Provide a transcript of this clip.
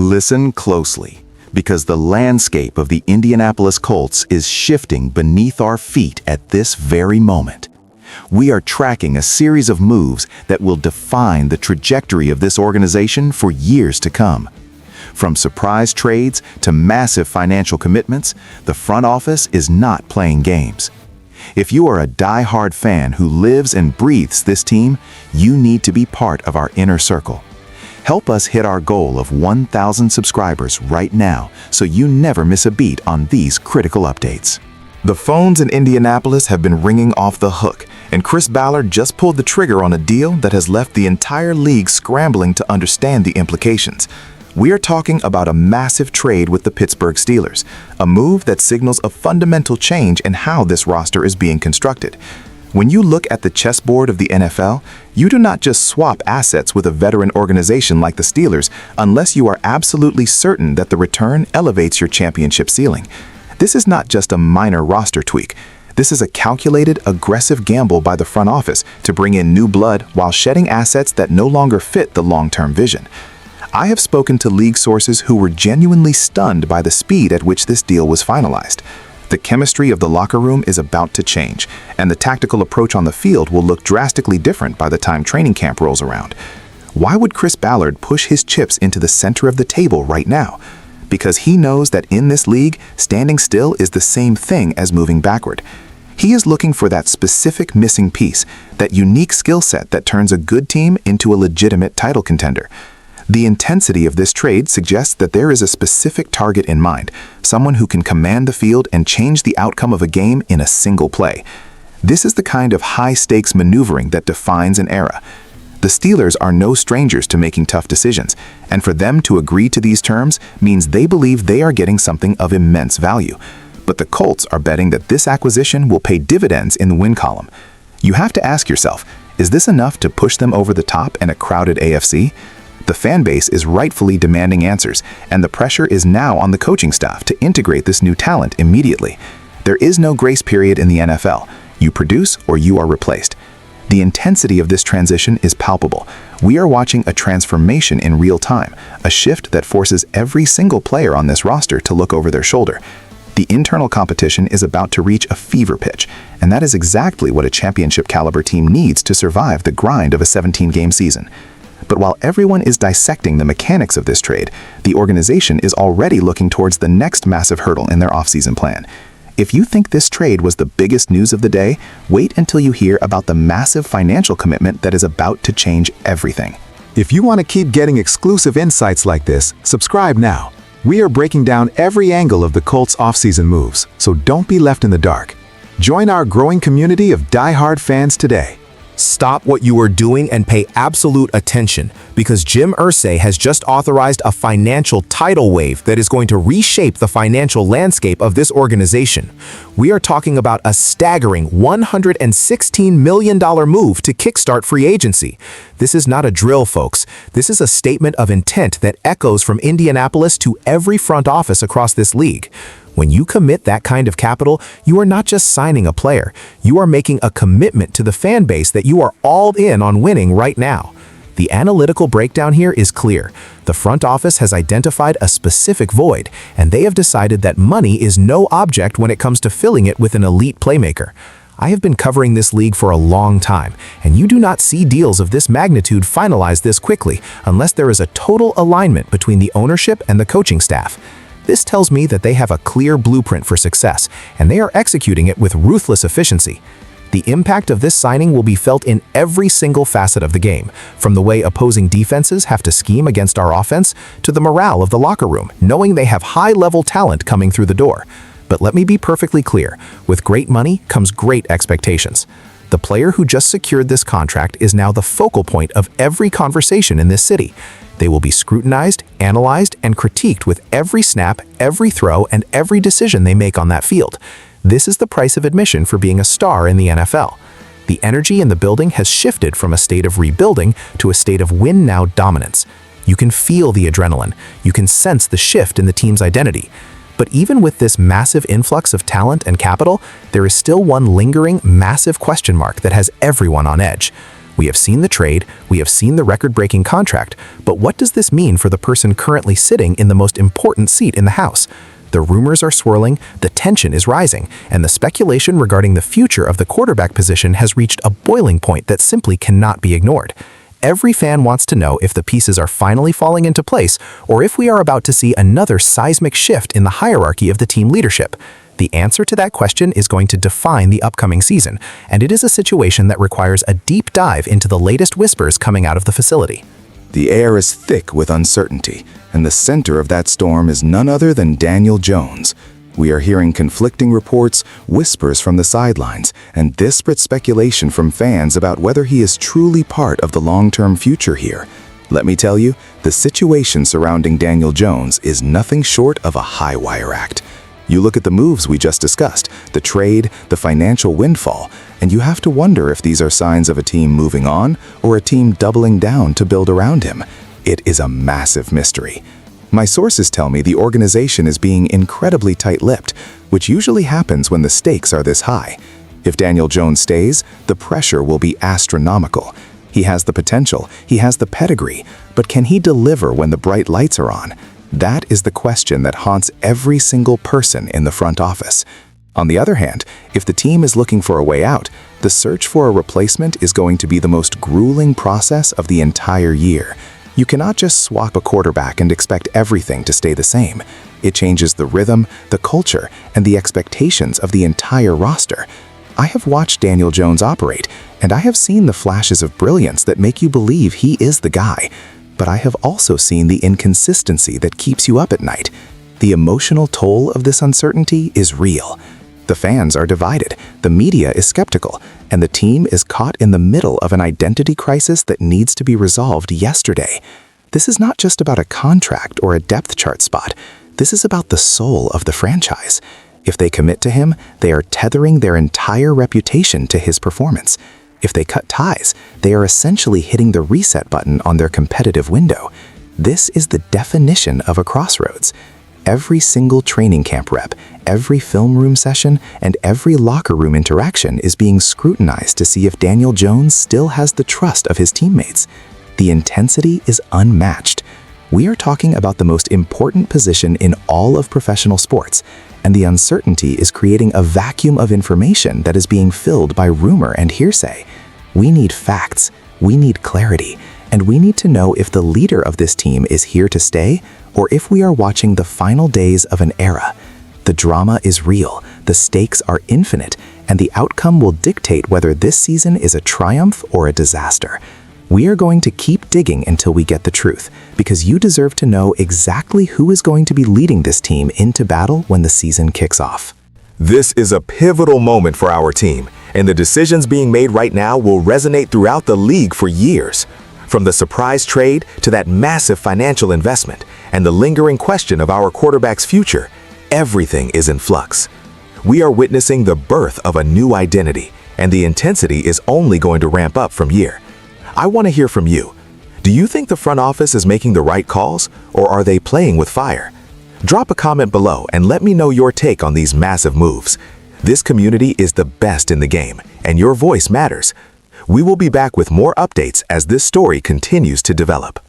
Listen closely, because the landscape of the Indianapolis Colts is shifting beneath our feet at this very moment. We are tracking a series of moves that will define the trajectory of this organization for years to come. From surprise trades to massive financial commitments, the front office is not playing games. If you are a die-hard fan who lives and breathes this team, you need to be part of our inner circle. Help us hit our goal of 1,000 subscribers right now so you never miss a beat on these critical updates. The phones in Indianapolis have been ringing off the hook, and Chris Ballard just pulled the trigger on a deal that has left the entire league scrambling to understand the implications. We are talking about a massive trade with the Pittsburgh Steelers, a move that signals a fundamental change in how this roster is being constructed. When you look at the chessboard of the NFL, you do not just swap assets with a veteran organization like the Steelers unless you are absolutely certain that the return elevates your championship ceiling. This is not just a minor roster tweak. This is a calculated, aggressive gamble by the front office to bring in new blood while shedding assets that no longer fit the long-term vision. I have spoken to league sources who were genuinely stunned by the speed at which this deal was finalized. The chemistry of the locker room is about to change, and the tactical approach on the field will look drastically different by the time training camp rolls around. Why would Chris Ballard push his chips into the center of the table right now? Because he knows that in this league, standing still is the same thing as moving backward. He is looking for that specific missing piece, that unique skill set that turns a good team into a legitimate title contender. The intensity of this trade suggests that there is a specific target in mind, someone who can command the field and change the outcome of a game in a single play. This is the kind of high-stakes maneuvering that defines an era. The Steelers are no strangers to making tough decisions, and for them to agree to these terms means they believe they are getting something of immense value. But the Colts are betting that this acquisition will pay dividends in the win column. You have to ask yourself, is this enough to push them over the top in a crowded AFC? The fan base is rightfully demanding answers, and the pressure is now on the coaching staff to integrate this new talent immediately. There is no grace period in the NFL. You produce or you are replaced. The intensity of this transition is palpable. We are watching a transformation in real time, a shift that forces every single player on this roster to look over their shoulder. The internal competition is about to reach a fever pitch, and that is exactly what a championship-caliber team needs to survive the grind of a 17-game season. But while everyone is dissecting the mechanics of this trade, the organization is already looking towards the next massive hurdle in their offseason plan. If you think this trade was the biggest news of the day, wait until you hear about the massive financial commitment that is about to change everything. If you want to keep getting exclusive insights like this, subscribe now. We are breaking down every angle of the Colts' offseason moves, so don't be left in the dark. Join our growing community of die-hard fans today. Stop what you are doing and pay absolute attention, because Jim Irsay has just authorized a financial tidal wave that is going to reshape the financial landscape of this organization. We are talking about a staggering $116 million move to kickstart free agency. This is not a drill, folks. This is a statement of intent that echoes from Indianapolis to every front office across this league. When you commit that kind of capital, you are not just signing a player, you are making a commitment to the fan base that you are all in on winning right now. The analytical breakdown here is clear. The front office has identified a specific void, and they have decided that money is no object when it comes to filling it with an elite playmaker. I have been covering this league for a long time, and you do not see deals of this magnitude finalized this quickly unless there is a total alignment between the ownership and the coaching staff. This tells me that they have a clear blueprint for success, and they are executing it with ruthless efficiency. The impact of this signing will be felt in every single facet of the game, from the way opposing defenses have to scheme against our offense to the morale of the locker room, knowing they have high-level talent coming through the door. But let me be perfectly clear, with great money comes great expectations. The player who just secured this contract is now the focal point of every conversation in this city. They will be scrutinized, analyzed, and critiqued with every snap, every throw, and every decision they make on that field. This is the price of admission for being a star in the NFL. The energy in the building has shifted from a state of rebuilding to a state of win-now dominance. You can feel the adrenaline. You can sense the shift in the team's identity. But even with this massive influx of talent and capital, there is still one lingering, massive question mark that has everyone on edge. We have seen the trade, we have seen the record-breaking contract, but what does this mean for the person currently sitting in the most important seat in the House? The rumors are swirling, the tension is rising, and the speculation regarding the future of the quarterback position has reached a boiling point that simply cannot be ignored. Every fan wants to know if the pieces are finally falling into place or if we are about to see another seismic shift in the hierarchy of the team leadership. The answer to that question is going to define the upcoming season, and it is a situation that requires a deep dive into the latest whispers coming out of the facility. The air is thick with uncertainty, and the center of that storm is none other than Daniel Jones. We are hearing conflicting reports, whispers from the sidelines, and disparate speculation from fans about whether he is truly part of the long-term future here. Let me tell you, the situation surrounding Daniel Jones is nothing short of a high-wire act. You look at the moves we just discussed, the trade, the financial windfall, and you have to wonder if these are signs of a team moving on or a team doubling down to build around him. It is a massive mystery. My sources tell me the organization is being incredibly tight-lipped, which usually happens when the stakes are this high. If Daniel Jones stays, the pressure will be astronomical. He has the potential, he has the pedigree, but can he deliver when the bright lights are on? That is the question that haunts every single person in the front office. On the other hand, if the team is looking for a way out, the search for a replacement is going to be the most grueling process of the entire year. You cannot just swap a quarterback and expect everything to stay the same. It changes the rhythm, the culture, and the expectations of the entire roster. I have watched Daniel Jones operate, and I have seen the flashes of brilliance that make you believe he is the guy. But I have also seen the inconsistency that keeps you up at night. The emotional toll of this uncertainty is real. The fans are divided, the media is skeptical, and the team is caught in the middle of an identity crisis that needs to be resolved yesterday. This is not just about a contract or a depth chart spot. This is about the soul of the franchise. If they commit to him, they are tethering their entire reputation to his performance. If they cut ties, they are essentially hitting the reset button on their competitive window. This is the definition of a crossroads. Every single training camp rep, every film room session, and every locker room interaction is being scrutinized to see if Daniel Jones still has the trust of his teammates. The intensity is unmatched. We are talking about the most important position in all of professional sports, and the uncertainty is creating a vacuum of information that is being filled by rumor and hearsay. We need facts, we need clarity, and we need to know if the leader of this team is here to stay or if we are watching the final days of an era. The drama is real, the stakes are infinite, and the outcome will dictate whether this season is a triumph or a disaster. We are going to keep digging until we get the truth, because you deserve to know exactly who is going to be leading this team into battle when the season kicks off. This is a pivotal moment for our team, and the decisions being made right now will resonate throughout the league for years. From the surprise trade to that massive financial investment and the lingering question of our quarterback's future, everything is in flux. We are witnessing the birth of a new identity, and the intensity is only going to ramp up from here. I want to hear from you. Do you think the front office is making the right calls, or are they playing with fire? Drop a comment below and let me know your take on these massive moves. This community is the best in the game, and your voice matters. We will be back with more updates as this story continues to develop.